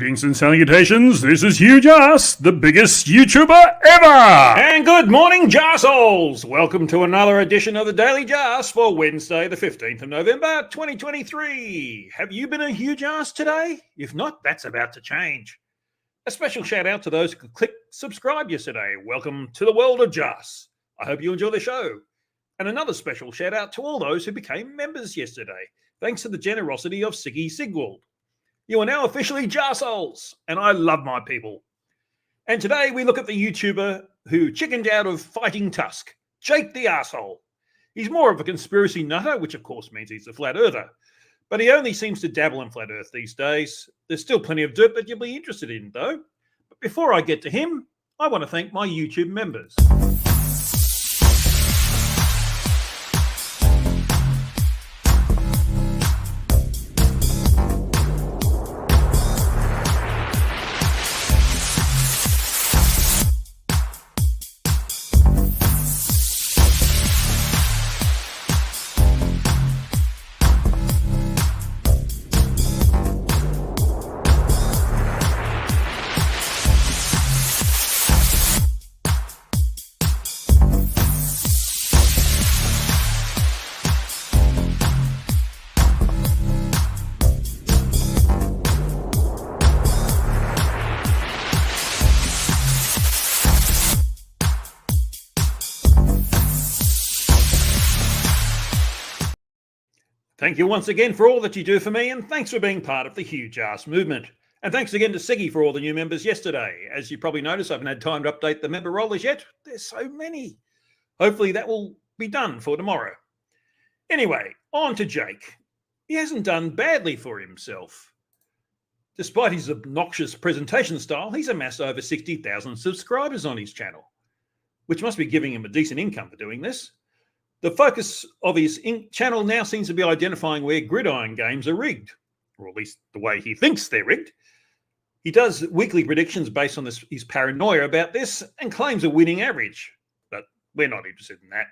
Greetings and salutations, this is Hugh Jarsz, the biggest YouTuber ever! And good morning, Jarsals! Welcome to another edition of the Daily Jarsz for Wednesday, the 15th of November, 2023. Have you been a Hugh Jarsz today? If not, that's about to change. A special shout out to those who clicked subscribe yesterday. Welcome to the world of Jarsz. I hope you enjoy the show. And another special shout out to all those who became members yesterday, thanks to the generosity of Siggy Sigwald. You are now officially Jarsals, and I love my people. And today we look at the YouTuber who chickened out of fighting Tusk, Jake the Arsehole. He's more of a conspiracy nutter, which of course means he's a flat earther. But he only seems to dabble in flat earth these days. There's still plenty of dirt that you'll be interested in, though. But before I get to him, I want to thank my YouTube members. Thank you once again for all that you do for me, and thanks for being part of the Hugh Jarsz movement. And thanks again to Siggy for all the new members yesterday. As you probably noticed, I haven't had time to update the member rollers yet. There's so many. Hopefully that will be done for tomorrow. Anyway, on to Jake. He hasn't done badly for himself. Despite his obnoxious presentation style, he's amassed over 60,000 subscribers on his channel, which must be giving him a decent income for doing this. The focus of his channel now seems to be identifying where gridiron games are rigged, or at least the way he thinks they're rigged. He does weekly predictions based on his paranoia about this and claims a winning average, but we're not interested in that.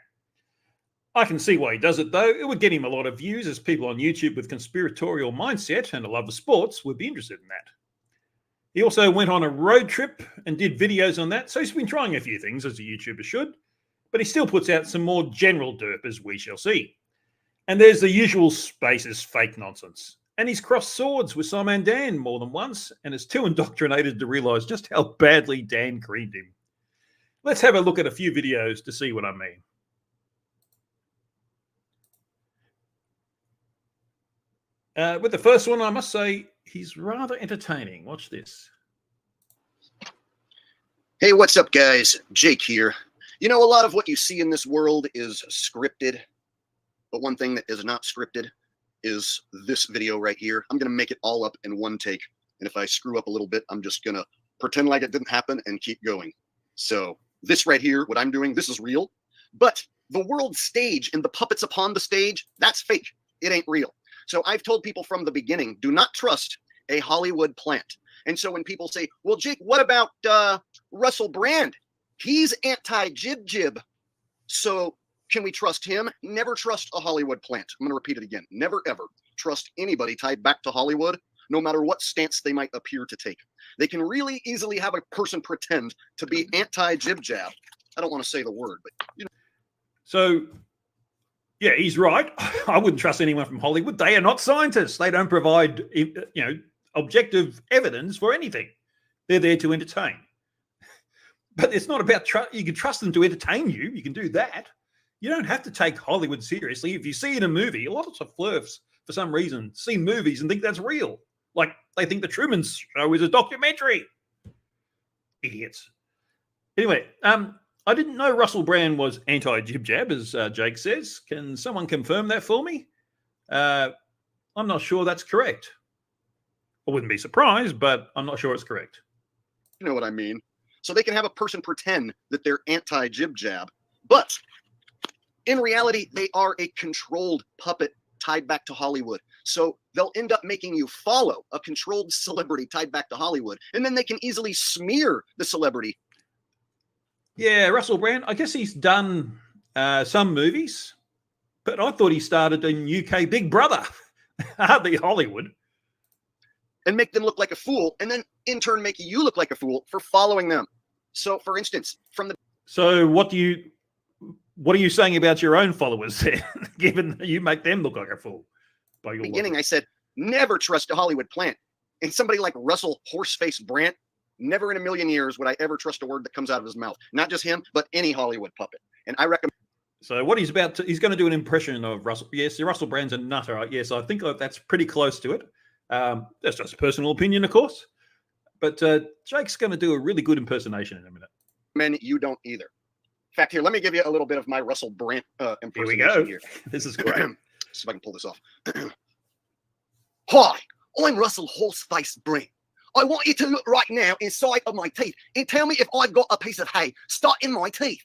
I can see why he does it, though. It would get him a lot of views, as people on YouTube with conspiratorial mindset and a love of sports would be interested in that. He also went on a road trip and did videos on that, so he's been trying a few things, as a YouTuber should. But he still puts out some more general derp, as we shall see. And there's the usual spaces fake nonsense. And he's crossed swords with Simon Dan more than once and is too indoctrinated to realise just how badly Dan creamed him. Let's have a look at a few videos to see what I mean. With the first one, I must say, he's rather entertaining. Watch this. Hey, what's up, guys? Jake here. You know, a lot of what you see in this world is scripted, but one thing that is not scripted is this video right here. I'm going to make it all up in one take, and if I screw up a little bit, I'm just going to pretend like it didn't happen and keep going. So this right here, what I'm doing, this is real, but the world stage and the puppets upon the stage, that's fake. It ain't real. So I've told people from the beginning, do not trust a Hollywood plant. And so when people say, well, Jake, what about Russell Brand? He's anti-jib-jib. So can we trust him? Never trust a Hollywood plant. I'm going to repeat it again. Never, ever trust anybody tied back to Hollywood, no matter what stance they might appear to take. They can really easily have a person pretend to be anti-jib-jab. I don't want to say the word, but you know. So, yeah, he's right. I wouldn't trust anyone from Hollywood. They are not scientists. They don't provide, objective evidence for anything. They're there to entertain. But it's not about trust. You can trust them to entertain you. You can do that. You don't have to take Hollywood seriously. If you see in a movie, a lot of flirts, for some reason, see movies and think that's real. Like they think the Truman Show is a documentary. Idiots. Anyway, I didn't know Russell Brand was anti-jib-jab, as Jake says. Can someone confirm that for me? I'm not sure that's correct. I wouldn't be surprised, but I'm not sure it's correct. You know what I mean? So they can have a person pretend that they're anti-jib-jab, but in reality, they are a controlled puppet tied back to Hollywood. So they'll end up making you follow a controlled celebrity tied back to Hollywood, and then they can easily smear the celebrity. Yeah, Russell Brand, I guess he's done some movies, but I thought he started in UK Big Brother, hardly Hollywood. and make them look like a fool, and then in turn make you look like a fool for following them. So, for instance, from the So what are you saying about your own followers then, given that you make them look like a fool? By your beginning, logic? I said, never trust a Hollywood plant. And somebody like Russell Horseface Brand, never in a million years would I ever trust a word that comes out of his mouth. Not just him, but any Hollywood puppet. And I recommend. So what he's about to, he's going to do an impression of Russell. Yes, Russell Brand's a nutter. Right? Yes, I think that's pretty close to it. That's just a personal opinion, of course. But Jake's going to do a really good impersonation in a minute. Men, you don't either. In fact, here, let me give you a little bit of my Russell Brand impersonation. Here we go. Here. This is great. See if I can pull this off. Hi, I'm Russell Horseface Brand. I want you to look right now inside of my teeth and tell me if I've got a piece of hay stuck in my teeth.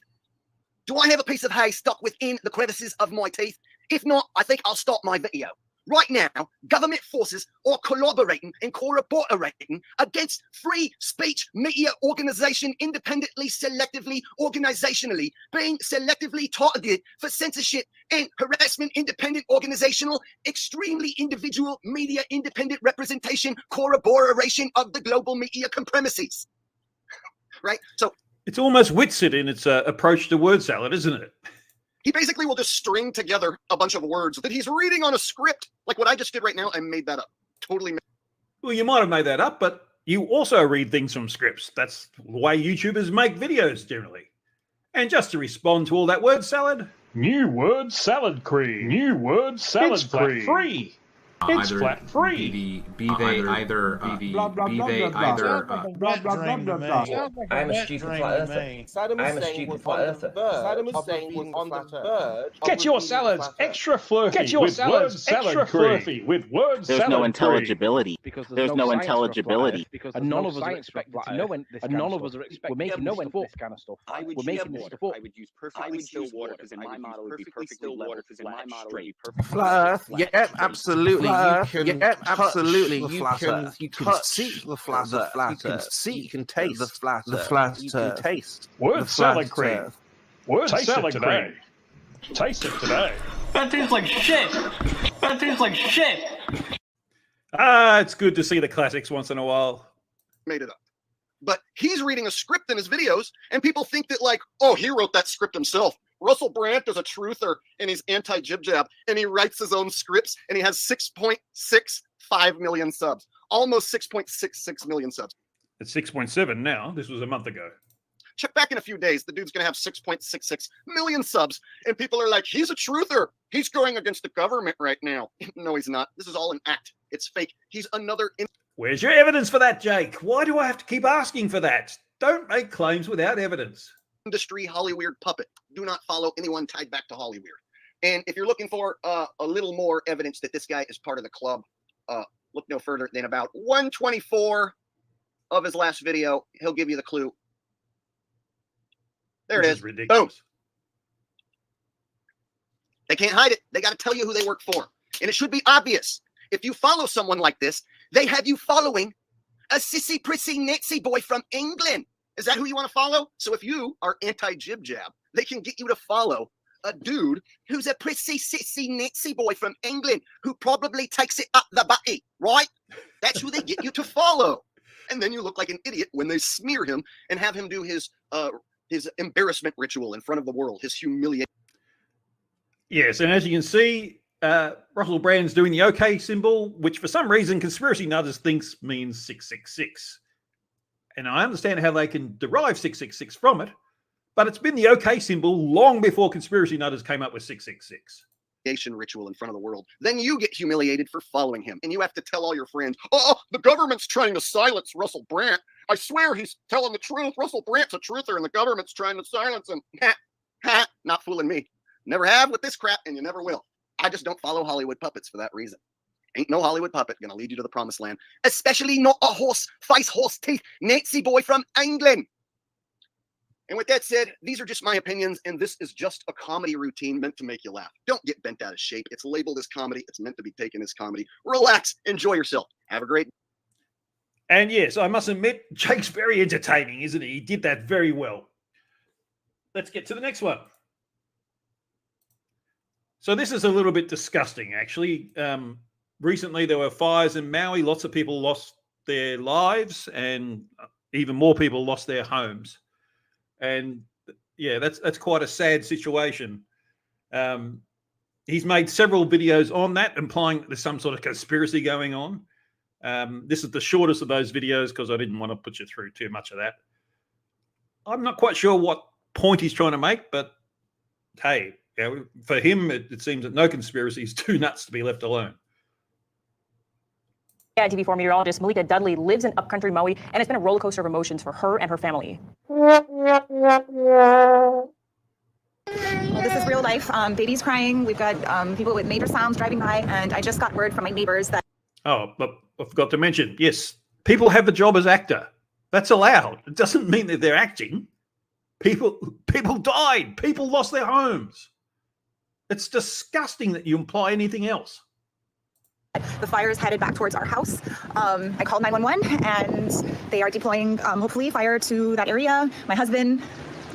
Do I have a piece of hay stuck within the crevices of my teeth? If not, I think I'll stop my video. Right now, government forces are collaborating and corroborating against free speech media organization independently, selectively, organizationally, being selectively targeted for censorship and harassment, independent organizational, extremely individual media independent representation, corroboration of the global media compromises. Right? So it's almost Witsit in its approach to word salad, isn't it? he basically will just string together a bunch of words that he's reading on a script. Like what I just did right now, I made that up. Totally. Well, you might have made that up, but you also read things from scripts. That's the way YouTubers make videos generally. And just to respond to all that word salad. New word salad cream. New word salad It's flat cream. free. It's flat free. Be they either I'm a stupid flat earther. I'm a stupid flat earther. Saddam Hussein was on the verge. Get your salads extra flirty. Get your with salads word extra salad cream. flirty with word There's salad no cream. intelligibility. Because There's no intelligibility. And none of us are expected to know this kind of stuff. We're making this stuff up, this kind of stuff. We're making this stuff up. I would use perfectly still water because in my model would be perfectly level. Because in my model would be perfectly Flat Earth. Yeah, absolutely. Absolutely. You can see the flat Earth. You can see. You can taste the flat Earth. The flat Earth. You can taste Word salad cream. Word salad today. Taste it today. That tastes like shit. That tastes like shit. It's good to see the classics once in a while. Made it up. But he's reading a script in his videos, and people think that, like, oh, he wrote that script himself. Russell Brand is a truther, and he's anti-jib-jab, and he writes his own scripts, and he has 6.65 million subs. Almost 6.66 million subs. It's 6.7 now. This was a month ago. Check back in a few days. The dude's going to have 6.66 million subs, and people are like, he's a truther. He's going against the government right now. No, he's not. This is all an act. It's fake. He's another... Where's your evidence for that, Jake? Why do I have to keep asking for that? Don't make claims without evidence. Industry Hollyweird puppet. Do not follow anyone tied back to Hollyweird. And if you're looking for a little more evidence that this guy is part of the club, look no further than about 124 of his last video. He'll give you the clue. There it is. Ridiculous. Boom. They can't hide it. They got to tell you who they work for. And it should be obvious. If you follow someone like this, they have you following a sissy prissy Nazi boy from England. Is that who you want to follow? So if you are anti-jib-jab, they can get you to follow a dude who's a prissy sissy Nazi boy from England who probably takes it up the butty, right? That's who they get you to follow. And then you look like an idiot when they smear him and have him do his embarrassment ritual in front of the world, his humiliation. Yes, and as you can see, Russell Brand's doing the OK symbol, which for some reason Conspiracy Nutters thinks means 666. And I understand how they can derive 666 from it, but it's been the OK symbol long before Conspiracy Nutters came up with 666. Ritual in front of the world. Then you get humiliated for following him, and you have to tell all your friends, oh, the government's trying to silence Russell Brand. I swear he's telling the truth. Russell Brand's a truther, and the government's trying to silence him. Not fooling me. Never have with this crap, and you never will. I just don't follow Hollywood puppets for that reason. Ain't no Hollywood puppet gonna lead you to the promised land, especially not a horse teeth Nazi boy from England. And with that said, these are just my opinions, and this is just a comedy routine meant to make you laugh. Don't get bent out of shape. It's labeled as comedy. It's meant to be taken as comedy. Relax. Enjoy yourself. Have a great... And yes, I must admit, Jake's very entertaining, isn't he? He did that very well. Let's get to the next one. So this is a little bit disgusting, actually. recently there were fires in Maui. Lots of people lost their lives, and even more people lost their homes. And yeah, that's quite a sad situation. He's made several videos on that, implying that there's some sort of conspiracy going on. This is the shortest of those videos because I didn't want to put you through too much of that. I'm not quite sure what point he's trying to make, but hey, for him, it seems that no conspiracy is too nuts to be left alone. Yeah, TV4 meteorologist Malika Dudley lives in upcountry Maui, and it's been a roller coaster of emotions for her and her family. Well, this is real life. Babies crying. We've got people with major sounds driving by, and I just got word from my neighbors that. Oh, but I forgot to mention, yes, people have the job as actor. That's allowed. It doesn't mean that they're acting. People died. People lost their homes. It's disgusting that you imply anything else. The fire is headed back towards our house. I called 911, and they are deploying, hopefully, fire to that area. My husband.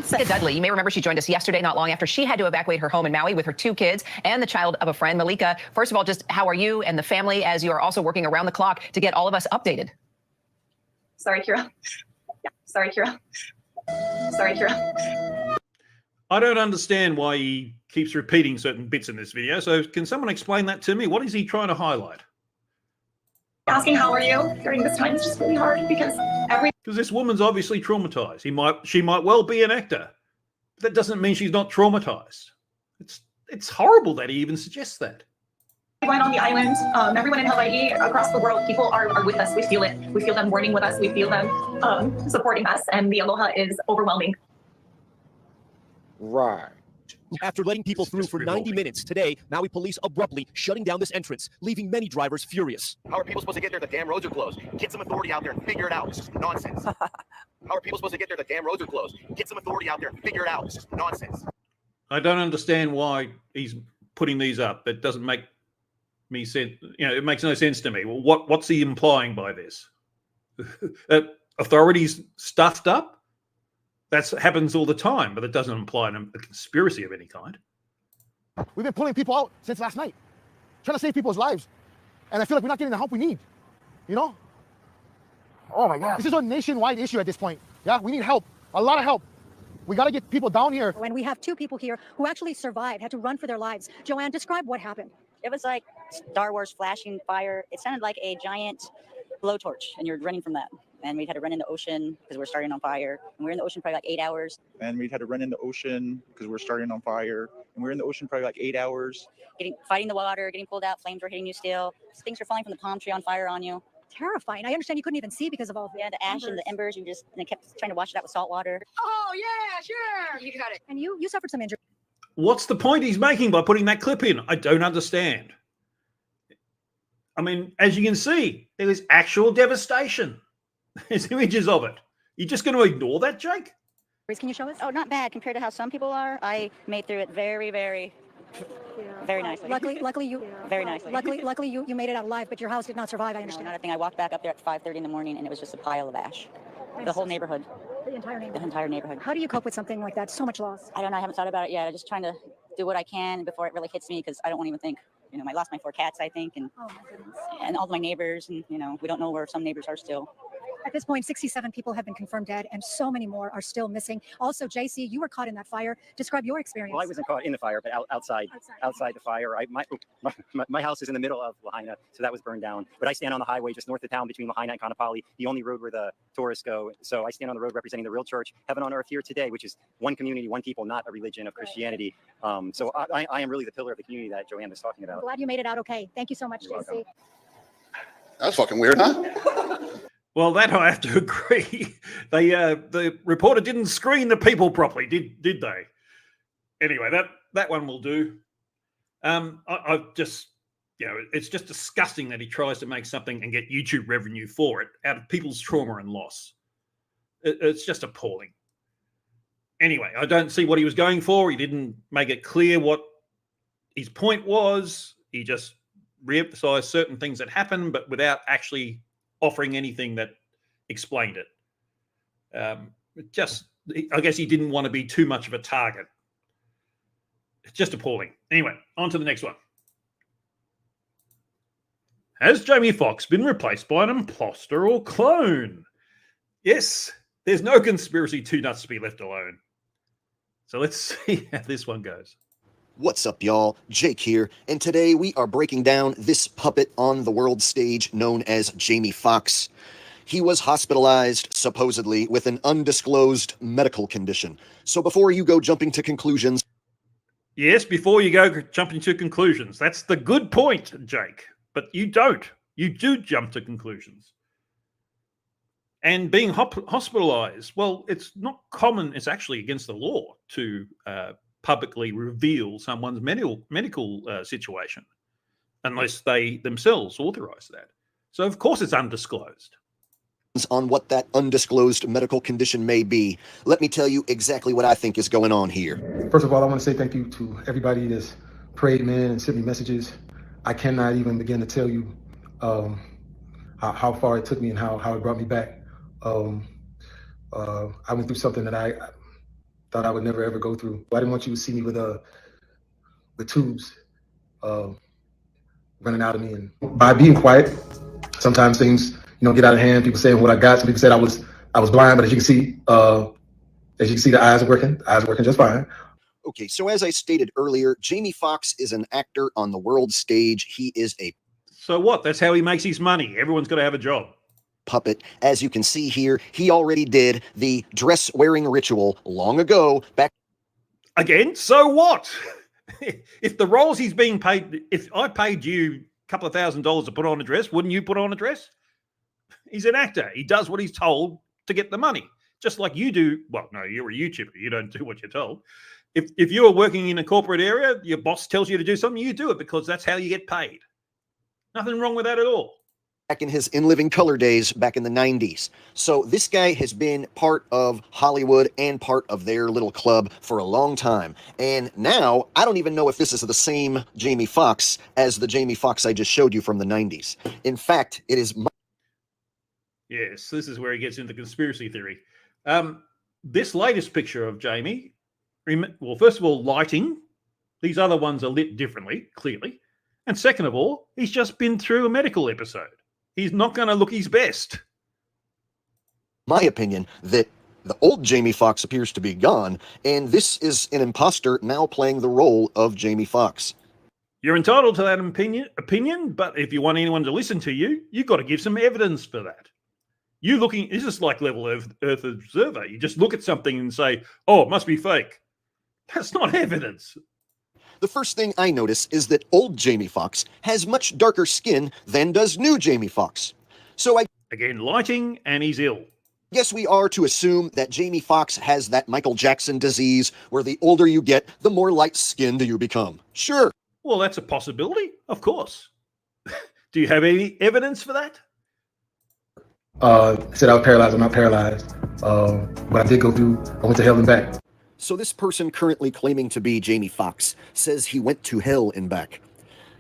Dudley, you may remember she joined us yesterday, not long after she had to evacuate her home in Maui with her 2 kids and the child of a friend. Malika, first of all, just how are you and the family as you are also working around the clock to get all of us updated? Sorry, Kira. Yeah, sorry, Kira. Sorry, Kira. I don't understand why he keeps repeating certain bits in this video. So can someone explain that to me? What is he trying to highlight? Asking how are you during this time is just really hard because this woman's obviously traumatized. She might well be an actor. But that doesn't mean she's not traumatized. It's horrible that he even suggests that. Everyone on the island, everyone in Hawaii, across the world, people are with us. We feel it. We feel them mourning with us. We feel them supporting us, and the aloha is overwhelming. Right. After letting people through for 90 minutes today, Maui police abruptly shutting down this entrance, leaving many drivers furious. How are people supposed to get there? The damn roads are closed. Get some authority out there and figure it out. This is nonsense. How are people supposed to get there? The damn roads are closed. Get some authority out there and figure it out. This is nonsense. I don't understand why he's putting these up. That doesn't make me sense. It makes no sense to me. Well, what's he implying by this? Authorities stuffed up? That happens all the time, but it doesn't imply a conspiracy of any kind. We've been pulling people out since last night, trying to save people's lives. And I feel like we're not getting the help we need, Oh my God. This is a nationwide issue at this point. Yeah, we need help, a lot of help. We got to get people down here. And we have 2 people here who actually survived, had to run for their lives. Joanne, describe what happened. It was like Star Wars flashing fire. It sounded like a giant blowtorch, and you're running from that. And we had to run in the ocean because we're starting on fire. And we were in the ocean probably like 8 hours. And we had to run in the ocean because we're starting on fire. And we were in the ocean probably like 8 hours. Fighting the water, getting pulled out, flames were hitting you still. Things were falling from the palm tree on fire on you. Terrifying. I understand you couldn't even see because of all the ash and the embers. And they kept trying to wash it out with salt water. Oh, yeah, sure. You got it. And you suffered some injury. What's the point he's making by putting that clip in? I don't understand. I mean, as you can see, there is actual devastation. There's images of it. You're just going to ignore that, Jake? Can you show us? Oh, not bad compared to how some people are. I made through it very, very, very nicely. Luckily, you very nicely. Luckily, you made it out alive, but your house did not survive. I understand. Another thing, I walked back up there at 5:30 in the morning, and it was just a pile of ash. The whole neighborhood. The entire neighborhood. The entire neighborhood. How do you cope with something like that? So much loss. I don't know. I haven't thought about it yet. I'm just trying to do what I can before it really hits me because I don't want to even think. I lost my 4 cats, I think, and all my neighbors, and we don't know where some neighbors are still. At this point, 67 people have been confirmed dead, and so many more are still missing. Also, JC, you were caught in that fire. Describe your experience. Well, I wasn't caught in the fire, but outside the fire. My house is in the middle of Lahaina, so that was burned down. But I stand on the highway just north of town between Lahaina and Kaanapali, the only road where the tourists go. So I stand on the road representing the real church, heaven on earth here today, which is one community, one people, not a religion of Christianity. So I am really the pillar of the community that Joanne was talking about. I'm glad you made it out okay. Thank you so much, You're JC. welcome. That's fucking weird, huh? Well, that I have to agree. The reporter didn't screen the people properly, did they? Anyway, that one will do. I've just, it's just disgusting that he tries to make something and get YouTube revenue for it out of people's trauma and loss. It's just appalling. Anyway, I don't see what he was going for. He didn't make it clear what his point was. He just re-emphasized certain things that happened, but without actually offering anything that explained it. I guess he didn't want to be too much of a target. It's just appalling. Anyway, on to the next one. Has Jamie Foxx been replaced by an imposter or clone? Yes, there's no conspiracy too nuts to be left alone. So let's see how this one goes. What's up, y'all? Jake here, and today we are breaking down this puppet on the world stage known as Jamie Foxx. He was hospitalized, supposedly, with an undisclosed medical condition. So before you go jumping to conclusions... Yes, before you go jumping to conclusions. That's the good point, Jake. But you don't. You do jump to conclusions. And being hospitalized, well, it's not common. It's actually against the law to publicly reveal someone's medical situation unless they themselves authorize that. So, of course, it's undisclosed. On what that undisclosed medical condition may be, let me tell you exactly what I think is going on here. First of all, I want to say thank you to everybody that's prayed, man, and sent me messages. I cannot even begin to tell you how far it took me and how it brought me back. I went through something that I thought I would never ever go through. I didn't want you to see me with tubes running out of me, and by being quiet, sometimes things get out of hand. People saying what I got. Some people said I was blind, but as you can see, the eyes are working. The eyes are working just fine. Okay, so as I stated earlier, Jamie Foxx is an actor on the world stage. He is a... So what? That's how he makes his money. Everyone's got to have a job. Puppet. As you can see here, he already did the dress-wearing ritual long ago. Back again. So what? If the roles he's being paid, if I paid you a couple of $1,000s to put on a dress, wouldn't you put on a dress? He's an actor. He does what he's told to get the money, just like you do. Well, no, you're a YouTuber. You don't do what you're told. If you are working in a corporate area, your boss tells you to do something, you do it because that's how you get paid. Nothing wrong with that at all. Back in his In Living Color days back in the 90s. So this guy has been part of Hollywood and part of their little club for a long time. And now, I don't even know if this is the same Jamie Foxx as the Jamie Foxx I just showed you from the 90s. In fact, it is... Yes, this is where he gets into conspiracy theory. This latest picture of Jamie, well, first of all, lighting. These other ones are lit differently, clearly. And second of all, he's just been through a medical episode. He's not going to look his best. My opinion, that the old Jamie Foxx appears to be gone, and this is an imposter now playing the role of Jamie Foxx. You're entitled to that opinion, but if you want anyone to listen to you, you've got to give some evidence for that. This is like level Earth observer. You just look at something and say, oh, it must be fake. That's not evidence. The first thing I notice is that old Jamie Foxx has much darker skin than does new Jamie Foxx. So again, lighting, and he's ill. Yes, we are to assume that Jamie Foxx has that Michael Jackson disease where the older you get, the more light-skinned you become. Sure. Well, that's a possibility, of course. Do you have any evidence for that? Said I was paralyzed. I'm not paralyzed. But I did go through, I went to hell and back. So this person currently claiming to be Jamie Foxx says he went to hell and back.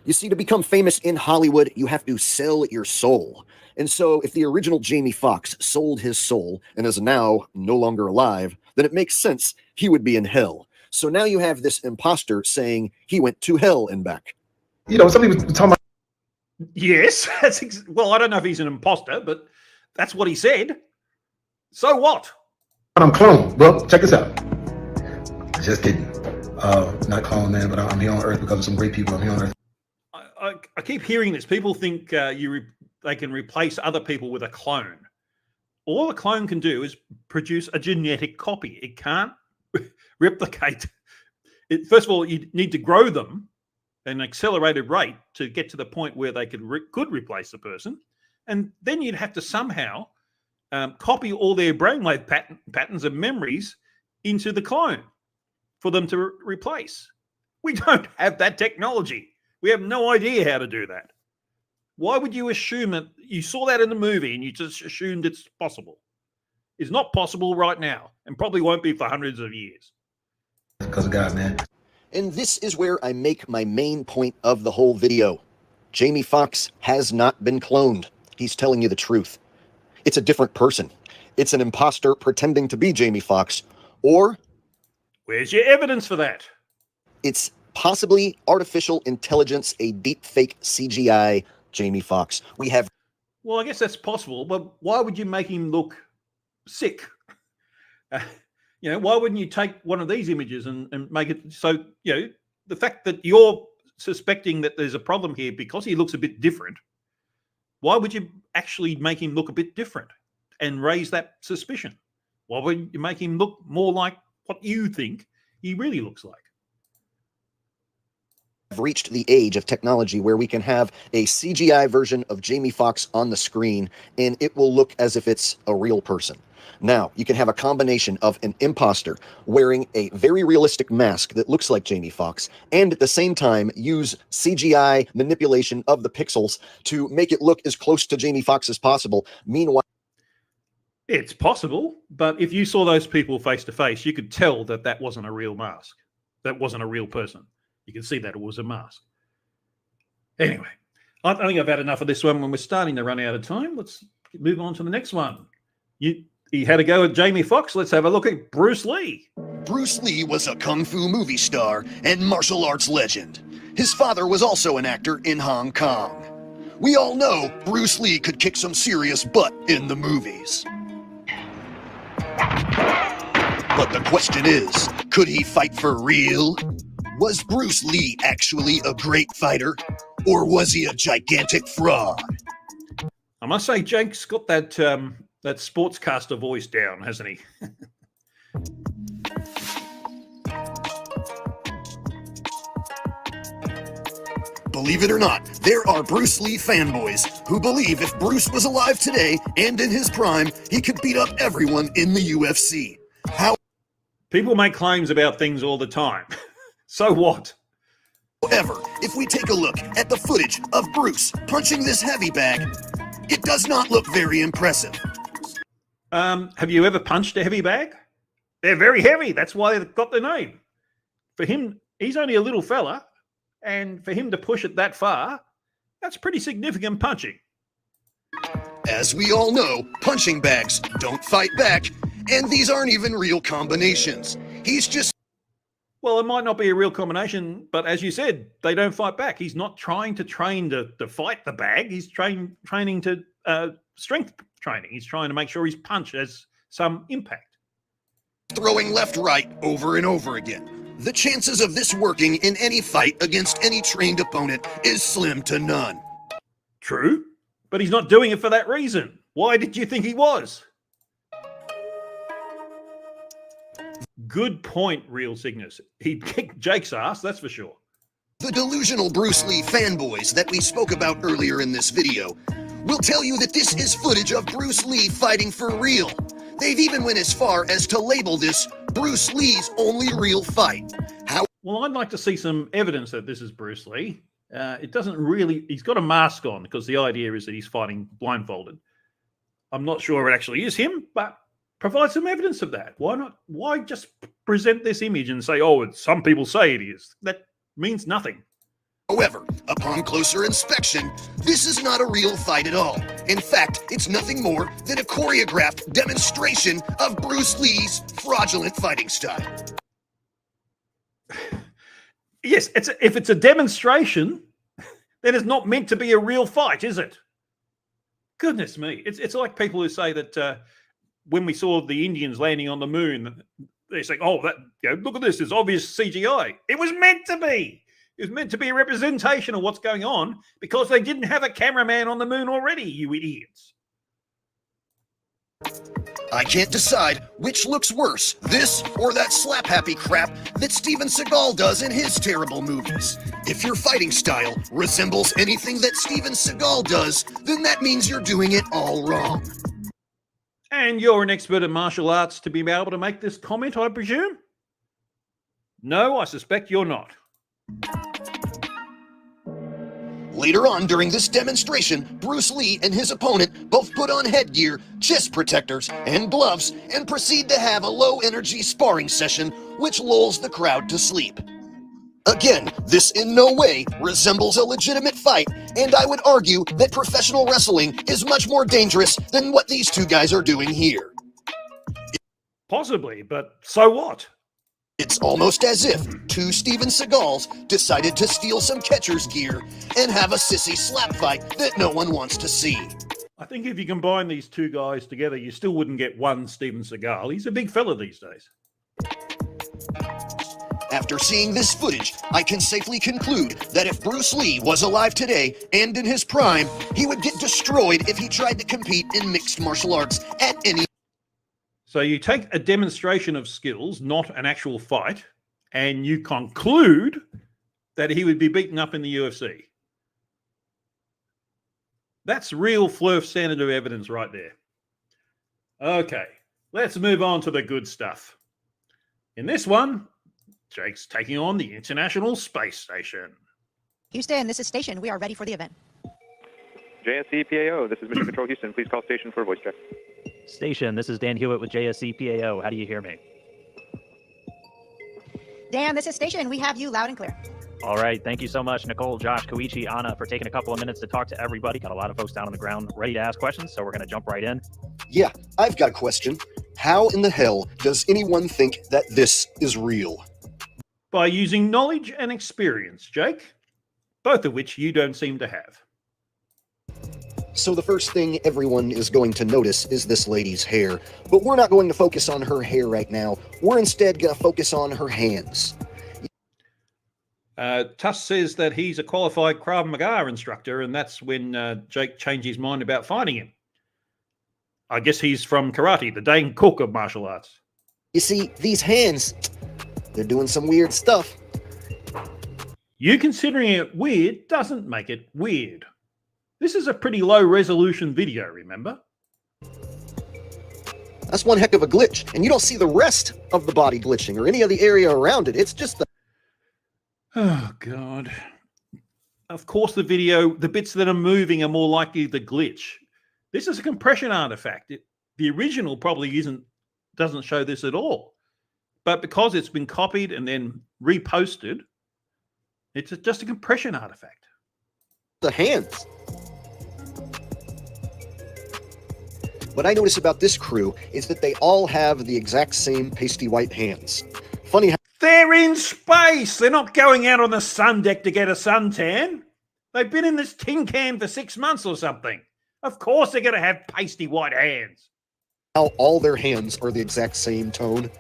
You see, to become famous in Hollywood, you have to sell your soul. And so if the original Jamie Foxx sold his soul and is now no longer alive, then it makes sense he would be in hell. So now you have this imposter saying he went to hell and back. Somebody was talking about... Yes, well, I don't know if he's an imposter, but that's what he said. So what? I'm cloned. Well, check this out. Just kidding. Not clone, man, but I'm here on Earth because of some great people. I'm here on Earth. I keep hearing this. People think they can replace other people with a clone. All a clone can do is produce a genetic copy. It can't replicate. First of all, you need to grow them at an accelerated rate to get to the point where they could replace the person. And then you'd have to somehow copy all their brainwave patterns and memories into the clone for them to replace. We don't have that technology. We have no idea how to do that. Why would you assume that you saw that in the movie and you just assumed it's possible? It's not possible right now and probably won't be for hundreds of years. Because of God, man. And this is where I make my main point of the whole video. Jamie Foxx has not been cloned. He's telling you the truth. It's a different person. It's an imposter pretending to be Jamie Foxx, or... Where's your evidence for that? It's possibly artificial intelligence, a deep fake CGI Jamie Foxx. We have. Well, I guess that's possible, but why would you make him look sick? Why wouldn't you take one of these images and make it so, the fact that you're suspecting that there's a problem here because he looks a bit different, why would you actually make him look a bit different and raise that suspicion? Why would you make him look more like what you think he really looks like? Reached the age of technology where we can have a CGI version of Jamie Foxx on the screen and it will look as if it's a real person. Now, you can have a combination of an imposter wearing a very realistic mask that looks like Jamie Foxx and at the same time use CGI manipulation of the pixels to make it look as close to Jamie Foxx as possible. Meanwhile, it's possible, but if you saw those people face to face, you could tell that that wasn't a real mask. That wasn't a real person. You can see that it was a mask. Anyway, I think I've had enough of this one. When we're starting to run out of time, let's move on to the next one. He had a go at Jamie Foxx. Let's have a look at Bruce Lee. Bruce Lee was a kung fu movie star and martial arts legend. His father was also an actor in Hong Kong. We all know Bruce Lee could kick some serious butt in the movies. But the question is, could he fight for real? Was Bruce Lee actually a great fighter, or was he a gigantic fraud? I must say, Jake's got that sportscaster voice down, hasn't he? Believe it or not, there are Bruce Lee fanboys who believe if Bruce was alive today and in his prime, he could beat up everyone in the UFC. People make claims about things all the time. So what? However, if we take a look at the footage of Bruce punching this heavy bag, it does not look very impressive. Have you ever punched a heavy bag? They're very heavy. That's why they've got the name. For him, he's only a little fella, and for him to push it that far, that's pretty significant punching. As we all know, punching bags don't fight back, and these aren't even real combinations. He's just... Well, it might not be a real combination, but as you said, they don't fight back. He's not trying to train to fight the bag. He's training to strength training. He's trying to make sure his punch has some impact. Throwing left-right over and over again. The chances of this working in any fight against any trained opponent is slim to none. True, but he's not doing it for that reason. Why did you think he was? Good point, Real Cygnus. He'd kick Jake's ass, that's for sure. The delusional Bruce Lee fanboys that we spoke about earlier in this video will tell you that this is footage of Bruce Lee fighting for real. They've even went as far as to label this Bruce Lee's only real fight. Well, I'd like to see some evidence that this is Bruce Lee. It doesn't really... He's got a mask on because the idea is that he's fighting blindfolded. I'm not sure it actually is him, but provide some evidence of that. Why not? Why just present this image and say, oh, some people say it is? That means nothing. However, upon closer inspection, this is not a real fight at all. In fact, it's nothing more than a choreographed demonstration of Bruce Lee's fraudulent fighting style. Yes, if it's a demonstration, then it's not meant to be a real fight, is it? Goodness me. It's like people who say that when we saw the Indians landing on the moon, they say, oh, look at this, it's obvious CGI. It was meant to be. It was meant to be a representation of what's going on because they didn't have a cameraman on the moon already, you idiots. I can't decide which looks worse, this or that slap-happy crap that Steven Seagal does in his terrible movies. If your fighting style resembles anything that Steven Seagal does, then that means you're doing it all wrong. And you're an expert in martial arts to be able to make this comment, I presume? No, I suspect you're not. Later on during this demonstration, Bruce Lee and his opponent both put on headgear, chest protectors, and gloves and proceed to have a low-energy sparring session which lulls the crowd to sleep. Again, this in no way resembles a legitimate fight, and I would argue that professional wrestling is much more dangerous than what these two guys are doing here. Possibly, but so what? It's almost as if two Steven Seagals decided to steal some catcher's gear and have a sissy slap fight that no one wants to see. I think if you combine these two guys together, you still wouldn't get one Steven Seagal. He's a big fella these days. After seeing this footage, I can safely conclude that if Bruce Lee was alive today and in his prime, he would get destroyed if he tried to compete in mixed martial arts at any. So you take a demonstration of skills, not an actual fight, and you conclude that he would be beaten up in the UFC. That's real Flurf standard of evidence right there. Okay, let's move on to the good stuff. In this one, Jake's taking on the International Space Station. Houston, this is Station. We are ready for the event. JSC PAO, this is Mission Control Houston. Please call station for a voice check. Station, this is Dan Hewitt with JSC PAO. How do you hear me? Dan, this is Station. We have you loud and clear. All right. Thank you so much, Nicole, Josh, Koichi, Anna, for taking a couple of minutes to talk to everybody. Got a lot of folks down on the ground ready to ask questions, so we're going to jump right in. Yeah, I've got a question. How in the hell does anyone think that this is real? By using knowledge and experience, Jake, both of which you don't seem to have. So the first thing everyone is going to notice is this lady's hair, but we're not going to focus on her hair right now. We're instead going to focus on her hands. Tuss says that he's a qualified Krav Maga instructor, and that's when Jake changed his mind about fighting him. I guess he's from karate, the Dane Cook of martial arts. You see, these hands, they're doing some weird stuff. You considering it weird doesn't make it weird. This is a pretty low resolution video, remember? That's one heck of a glitch, and you don't see the rest of the body glitching or any of the area around it. It's just the... Oh, God. Of course, the video, the bits that are moving are more likely to glitch. This is a compression artifact. The original probably doesn't show this at all. But because it's been copied and then reposted, it's just a compression artifact. The hands. What I notice about this crew is that they all have the exact same pasty white hands. Funny how... They're in space! They're not going out on the sun deck to get a suntan. They've been in this tin can for 6 months or something. Of course they're going to have pasty white hands. How all their hands are the exact same tone.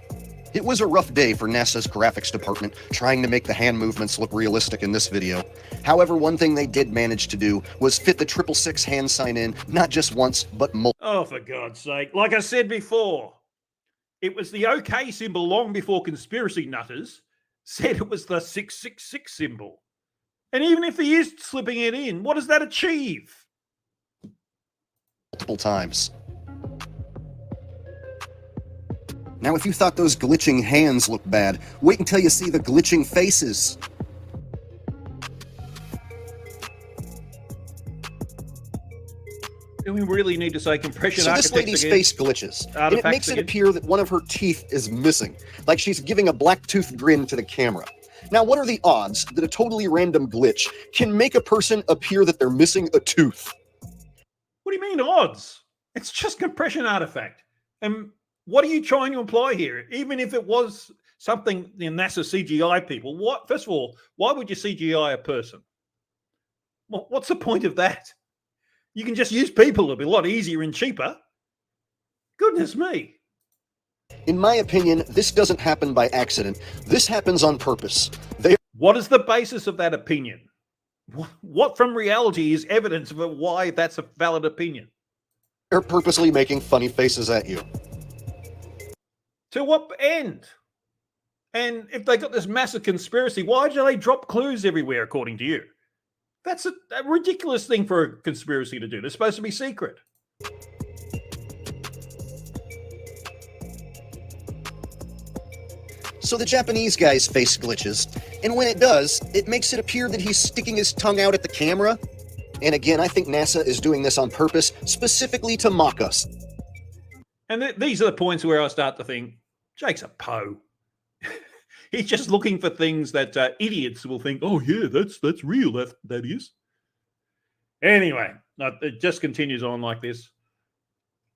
It was a rough day for NASA's graphics department trying to make the hand movements look realistic in this video. However, one thing they did manage to do was fit the 666 hand sign in, not just once, but multiple. Oh, for God's sake. Like I said before, it was the OK symbol long before conspiracy nutters said it was the 666 symbol. And even if he is slipping it in, what does that achieve? Multiple times. Now, if you thought those glitching hands looked bad, wait until you see the glitching faces. Do we really need to say compression So this lady's face glitches, and it makes it appear that one of her teeth is missing, like she's giving a black-toothed grin to the camera. Now, what are the odds that a totally random glitch can make a person appear that they're missing a tooth? What do you mean odds? It's just compression artifact. And what are you trying to imply here? Even if it was something the NASA CGI people, first of all, why would you CGI a person? What's the point of that? You can just use people. It'll be a lot easier and cheaper. Goodness me. In my opinion, this doesn't happen by accident. This happens on purpose. What is the basis of that opinion? What from reality is evidence of why that's a valid opinion? They're purposely making funny faces at you. To what end? And if they got this massive conspiracy, why do they drop clues everywhere, according to you? That's a ridiculous thing for a conspiracy to do. They're supposed to be secret. So the Japanese guy's face glitches, and when it does, it makes it appear that he's sticking his tongue out at the camera. And again, I think NASA is doing this on purpose, specifically to mock us. And these are the points where I start to think, Jake's a po. He's just looking for things that idiots will think, oh yeah, that's real, that is. Anyway, it just continues on like this.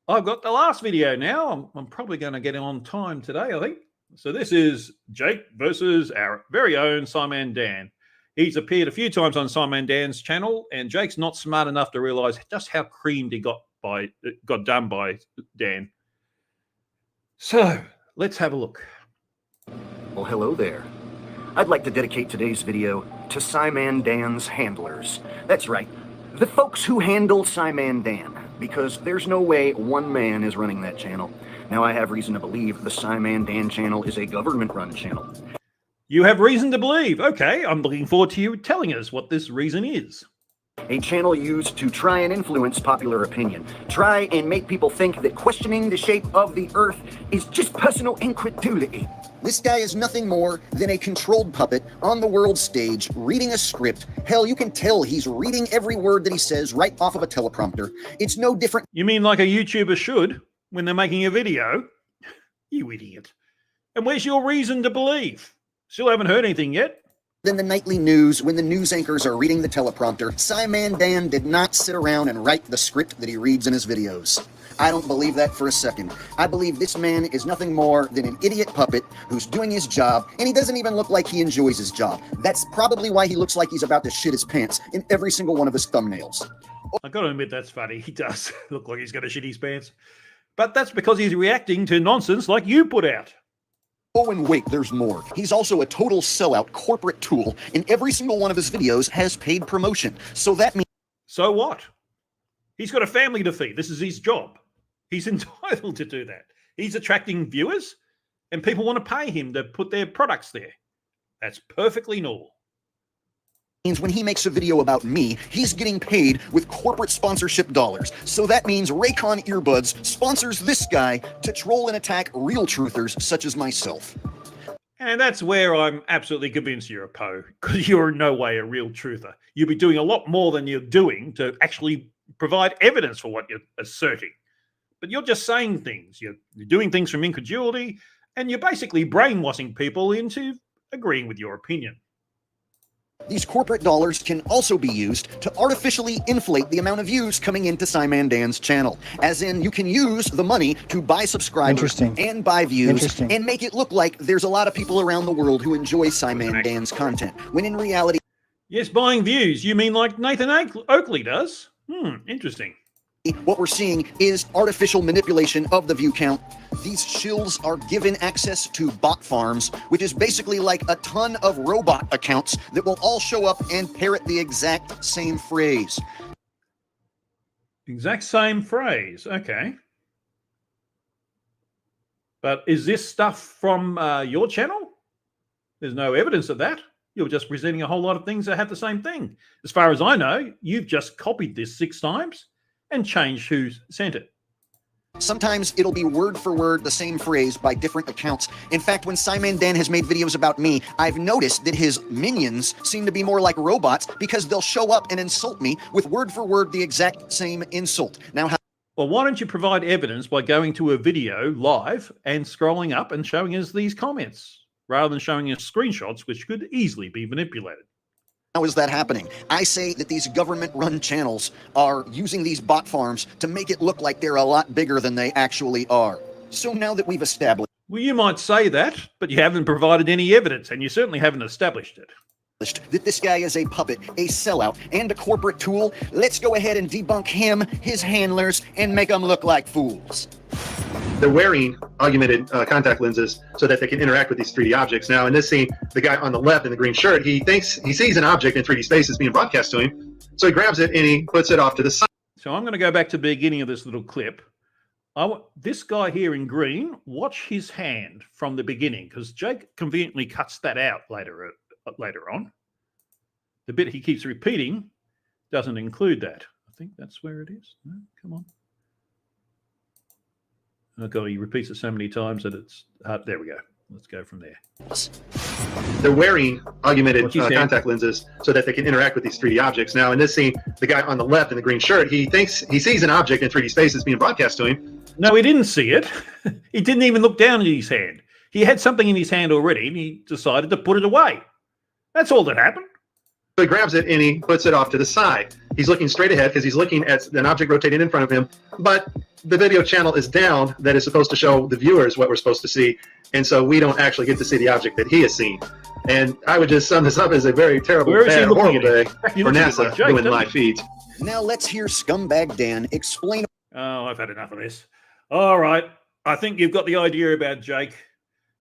I've got the last video now. I'm probably going to get it on time today, I think. So this is Jake versus our very own Simon Dan. He's appeared a few times on Simon Dan's channel, and Jake's not smart enough to realise just how creamed he got done by Dan. So let's have a look. Well, hello there. I'd like to dedicate today's video to Simon Dan's handlers. That's right, the folks who handle Simon Dan, because there's no way one man is running that channel. Now, I have reason to believe the Simon Dan channel is a government-run channel. You have reason to believe. Okay, I'm looking forward to you telling us what this reason is. A channel used to try and influence popular opinion. Try and make people think that questioning the shape of the Earth is just personal incredulity. This guy is nothing more than a controlled puppet on the world stage, reading a script. Hell, you can tell he's reading every word that he says right off of a teleprompter. It's no different. You mean like a YouTuber should when they're making a video? You idiot. And where's your reason to believe? Still haven't heard anything yet. Than the nightly news when the news anchors are reading the teleprompter. Simon Dan did not sit around and write the script that he reads in his videos. I don't believe that for a second. I believe this man is nothing more than an idiot puppet who's doing his job, and he doesn't even look like he enjoys his job. That's probably why he looks like he's about to shit his pants in every single one of his thumbnails. I got to admit, that's funny. He does look like he's going to shit his pants. But that's because he's reacting to nonsense like you put out. Oh, and wait, there's more. He's also a total sellout corporate tool, and every single one of his videos has paid promotion. So that means... So what? He's got a family to feed. This is his job. He's entitled to do that. He's attracting viewers, and people want to pay him to put their products there. That's perfectly normal. Means when he makes a video about me, he's getting paid with corporate sponsorship dollars. So that means Raycon Earbuds sponsors this guy to troll and attack real truthers such as myself. And that's where I'm absolutely convinced you're a Poe, because you're in no way a real truther. You'll be doing a lot more than you're doing to actually provide evidence for what you're asserting. But you're just saying things. You're doing things from incredulity, and you're basically brainwashing people into agreeing with your opinion. These corporate dollars can also be used to artificially inflate the amount of views coming into Simon Dan's channel. As in, you can use the money to buy subscribers and buy views and make it look like there's a lot of people around the world who enjoy Simon Dan's content, when in reality... Yes, buying views. You mean like Nathan Oakley does? Interesting. What we're seeing is artificial manipulation of the view count. These shills are given access to bot farms, which is basically like a ton of robot accounts that will all show up and parrot the exact same phrase. Exact same phrase. Okay. But is this stuff from your channel? There's no evidence of that. You're just presenting a whole lot of things that have the same thing. As far as I know, you've just copied this 6 times and change who sent it. Sometimes it'll be word for word the same phrase by different accounts. In fact, when Simon Dan has made videos about me, I've noticed that his minions seem to be more like robots because they'll show up and insult me with word for word the exact same insult. Now, well, why don't you provide evidence by going to a video live and scrolling up and showing us these comments rather than showing us screenshots, which could easily be manipulated? How is that happening? I say that these government-run channels are using these bot farms to make it look like they're a lot bigger than they actually are. So now that we've established... Well, you might say that, but you haven't provided any evidence, and you certainly haven't established it. That this guy is a puppet, a sellout, and a corporate tool, let's go ahead and debunk him, his handlers, and make them look like fools. They're wearing augmented contact lenses so that they can interact with these 3D objects. Now, in this scene, the guy on the left in the green shirt, he sees an object in 3D space is being broadcast to him, so he grabs it and he puts it off to the side. So I'm going to go back to the beginning of this little clip. This guy here in green, watch his hand from the beginning, because Jake conveniently cuts that out later on. The bit he keeps repeating doesn't include that. I think that's where it is. No, come on. Oh God, he repeats it so many times that it's hard. There we go. Let's go from there. They're wearing augmented contact lenses so that they can interact with these 3D objects. Now, in this scene, the guy on the left in the green shirt, he sees an object in 3D space that's being broadcast to him. No, he didn't see it. He didn't even look down at his hand. He had something in his hand already, and he decided to put it away. That's all that happened. So he grabs it and he puts it off to the side. He's looking straight ahead because he's looking at an object rotating in front of him, but the video channel is down that is supposed to show the viewers what we're supposed to see, and so we don't actually get to see the object that he has seen. And I would just sum this up as a very terrible, bad, horrible day for NASA doing live feeds. Now let's hear Scumbag Dan explain. Oh, I've had enough of this. All right, I think you've got the idea about Jake.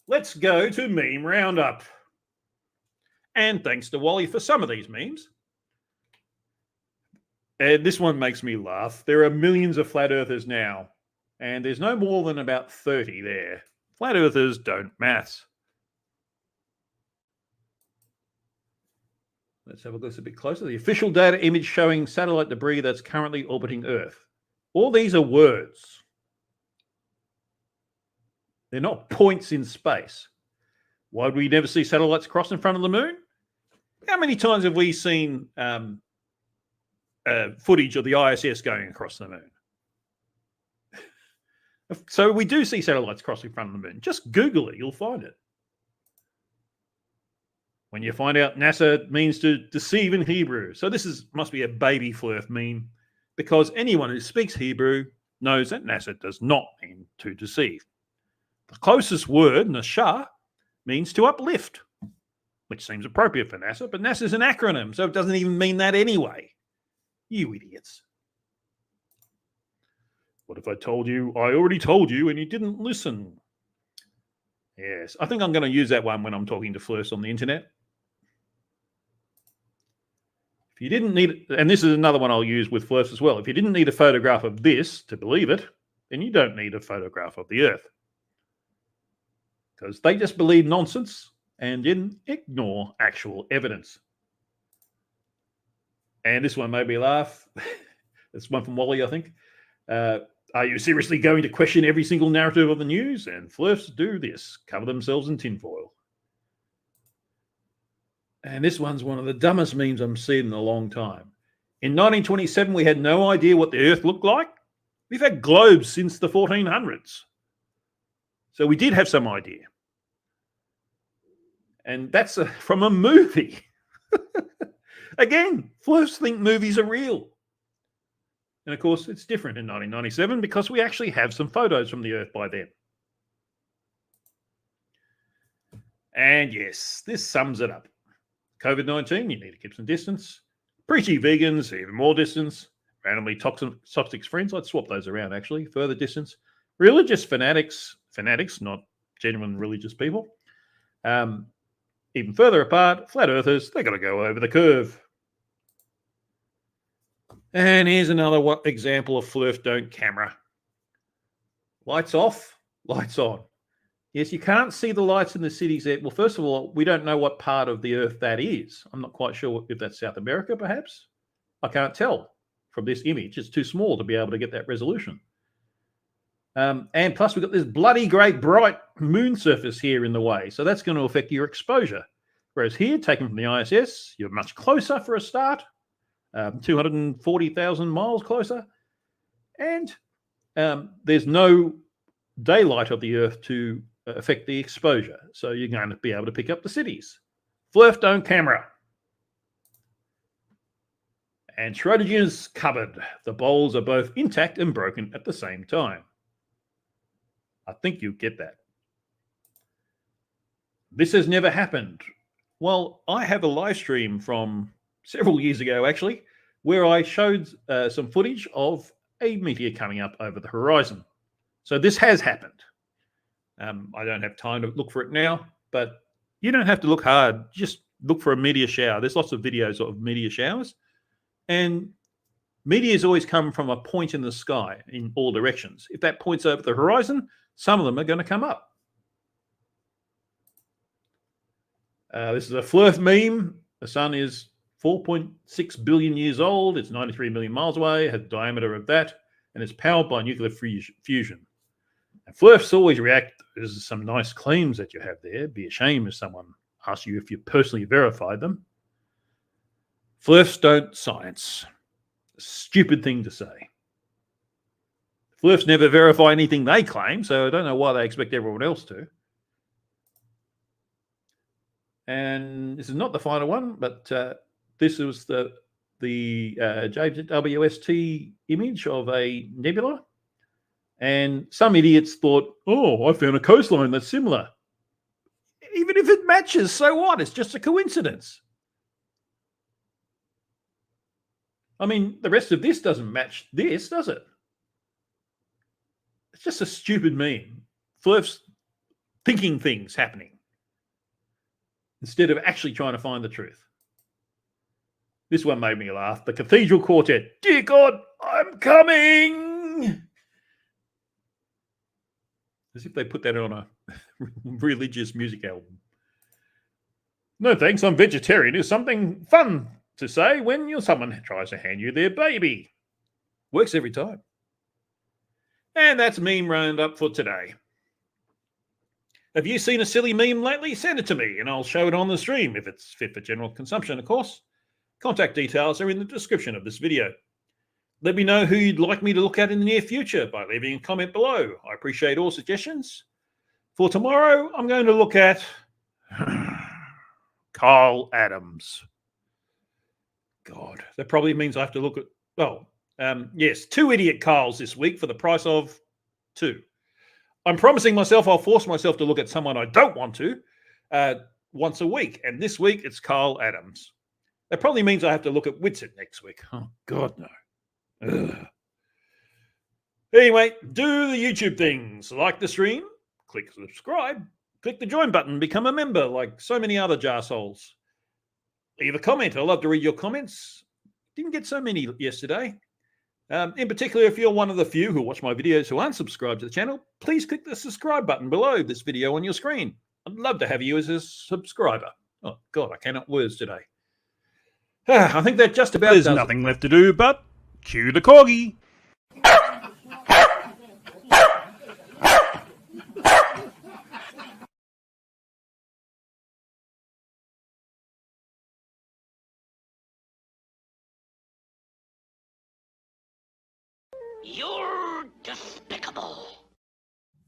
Let's go to Meme Roundup. And thanks to Wally for some of these memes. And this one makes me laugh. There are millions of flat earthers now, and there's no more than about 30 there. Flat earthers don't maths. Let's have a look a bit closer. The official data image showing satellite debris that's currently orbiting Earth. All these are words. They're not points in space. Why would we never see satellites cross in front of the moon? How many times have we seen footage of the ISS going across the moon? So we do see satellites crossing in front of the moon. Just Google it, you'll find it. When you find out NASA means to deceive in Hebrew. So this must be a baby Flurf meme, because anyone who speaks Hebrew knows that NASA does not mean to deceive. The closest word, Nashah, means to uplift, which seems appropriate for NASA, but NASA is an acronym, so it doesn't even mean that anyway. You idiots. What if I told you, I already told you, and you didn't listen? Yes, I think I'm going to use that one when I'm talking to Flurfs on the internet. If you didn't need, and this is another one I'll use with Flurfs as well, if you didn't need a photograph of this to believe it, then you don't need a photograph of the Earth. Because they just believe nonsense and ignore actual evidence. And this one made me laugh. It's one from Wally, I think. Are you seriously going to question every single narrative of the news? And Flurfs do this, cover themselves in tinfoil. And this one's one of the dumbest memes I've seen in a long time. In 1927, we had no idea what the Earth looked like. We've had globes since the 1400s. So we did have some idea. And that's from a movie. Again, Flurfs think movies are real. And of course, it's different in 1997 because we actually have some photos from the Earth by then. And yes, this sums it up. COVID-19, you need to keep some distance. Preachy vegans, even more distance. Randomly toxic friends, let's swap those around actually, further distance. Religious fanatics, not genuine religious people. Even further apart, flat earthers, they got to go over the curve. And here's another example of Flurf don't camera. Lights off, lights on. Yes, you can't see the lights in the cities there. Well, first of all, we don't know what part of the Earth that is. I'm not quite sure if that's South America, perhaps. I can't tell from this image. It's too small to be able to get that resolution. And plus, we've got this bloody great bright moon surface here in the way. So that's going to affect your exposure. Whereas here, taken from the ISS, you're much closer for a start. 240,000 miles closer. And there's no daylight of the Earth to affect the exposure. So you're going to be able to pick up the cities. Flurf don't camera. And Schrodinger's cupboard. The bowls are both intact and broken at the same time. I think you get that. This has never happened. Well, I have a live stream from several years ago, actually, where I showed some footage of a meteor coming up over the horizon. So this has happened. I don't have time to look for it now, but you don't have to look hard. Just look for a meteor shower. There's lots of videos of meteor showers. And meteors always come from a point in the sky in all directions. If that point's over the horizon, some of them are going to come up. This is a Flurf meme. The sun is 4.6 billion years old. It's 93 million miles away, has a diameter of that, and it's powered by nuclear fusion. And Flurfs always react. There's some nice claims that you have there. Be a shame if someone asks you if you personally verified them. Flurfs don't science. A stupid thing to say. Flurfs never verify anything they claim, so I don't know why they expect everyone else to. And this is not the final one, but this was the the JWST image of a nebula, and some idiots thought, oh, I found a coastline that's similar. Even if it matches, so what? It's just a coincidence. I mean, the rest of this doesn't match this, does it? It's just a stupid meme full of thinking things happening instead of actually trying to find the truth. This one made me laugh. The Cathedral Quartet. Dear God, I'm coming. As if they put that on a religious music album. No thanks, I'm vegetarian is something fun to say when someone tries to hand you their baby. Works every time. And that's meme roundup for today. Have you seen a silly meme lately? Send it to me and I'll show it on the stream if it's fit for general consumption, of course. Contact details are in the description of this video. Let me know who you'd like me to look at in the near future by leaving a comment below. I appreciate all suggestions. For tomorrow, I'm going to look at Carl Adams. God, that probably means I have to look at, yes, 2 idiot Carls this week for the price of 2. I'm promising myself I'll force myself to look at someone I don't want to once a week. And this week, it's Carl Adams. That probably means I have to look at Whitson next week. Oh, God, no. Ugh. Anyway, do the YouTube things. Like the stream, click subscribe, click the join button, become a member like so many other jarsoles. Leave a comment. I love to read your comments. Didn't get so many yesterday. In particular, if you're one of the few who watch my videos who aren't subscribed to the channel, please click the subscribe button below this video on your screen. I'd love to have you as a subscriber. Oh, God, I cannot words today. I think that just about There's does nothing left to do but cue the corgi. You're disgusting.